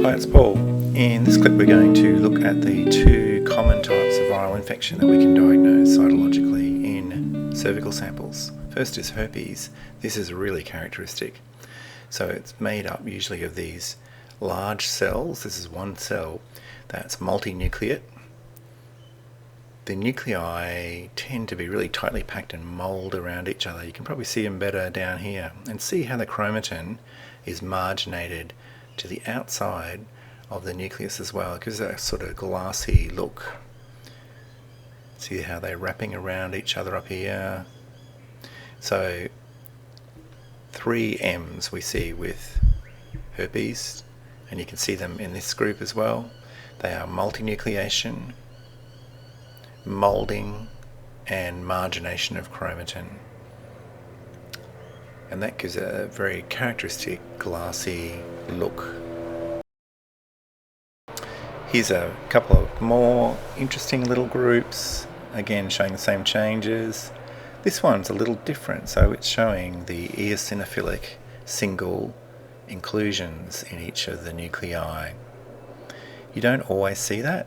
Hi, it's Paul. In this clip we're going to look at the two common types of viral infection that we can diagnose cytologically in cervical samples. First is herpes. This is really characteristic. So it's made up usually of these large cells. This is one cell that's multinucleate. The nuclei tend to be really tightly packed and mold around each other. You can probably see them better down here and see how the chromatin is marginated to the outside of the nucleus as well. It gives a sort of glassy look. See how they're wrapping around each other up here. So 3 M's we see with herpes, and you can see them in this group as well. They are multinucleation, molding, and margination of chromatin. And that gives a very characteristic glassy look. Here's a couple of more interesting little groups, again showing the same changes. This one's a little different, so it's showing the eosinophilic single inclusions in each of the nuclei. You don't always see that.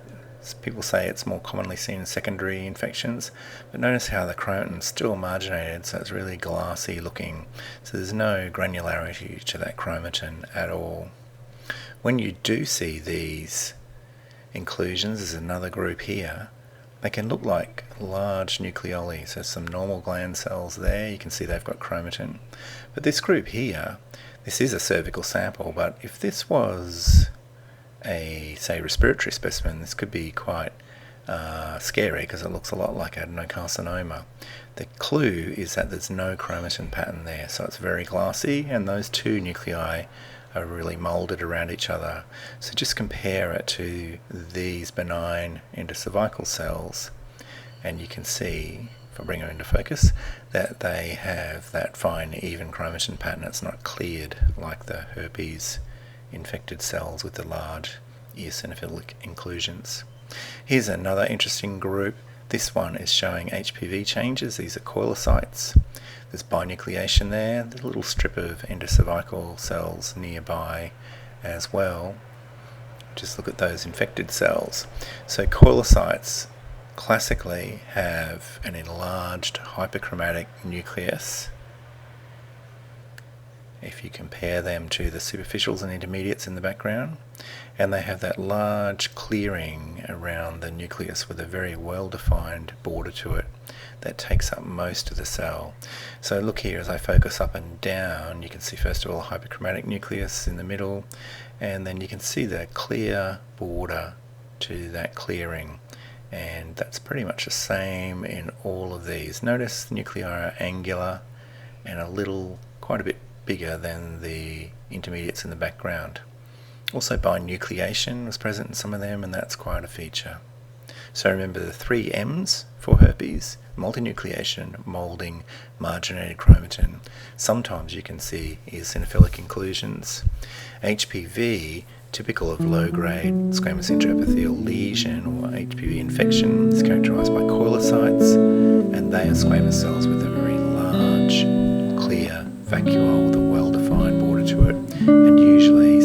People say it's more commonly seen in secondary infections, but notice how the chromatin's still marginated, so it's really glassy looking. So there's no granularity to that chromatin at all. When you do see these inclusions, there's another group here, they can look like large nucleoli. So some normal gland cells there, you can see they've got chromatin. But this group here, this is a cervical sample, but if this was a, say, respiratory specimen, this could be quite scary because it looks a lot like adenocarcinoma. The clue is that there's no chromatin pattern there, so it's very glassy, and those two nuclei are really molded around each other. So just compare it to these benign endocervical cells, and you can see, if I bring them into focus, that they have that fine even chromatin pattern. It's not cleared like the herpes infected cells with the large eosinophilic inclusions. Here's another interesting group. This one is showing HPV changes. These are coilocytes. There's binucleation there. There's a little strip of endocervical cells nearby as well. Just look at those infected cells. So coilocytes classically have an enlarged hyperchromatic nucleus. If you compare them to the superficials and intermediates in the background, and they have that large clearing around the nucleus with a very well-defined border to it that takes up most of the cell. So look here, as I focus up and down, you can see first of all a hyperchromatic nucleus in the middle, and then you can see the clear border to that clearing, and that's pretty much the same in all of these. Notice the nuclei are angular and quite a bit bigger than the intermediates in the background. Also binucleation was present in some of them, and that's quite a feature. So remember the 3 M's for herpes: multinucleation, molding, marginated chromatin. Sometimes you can see eosinophilic inclusions. HPV, typical of low-grade squamous intraepithelial lesion or HPV infection, is characterized by coilocytes, and they are squamous cells with a very large, clear vacuole with a well-defined border to it, and usually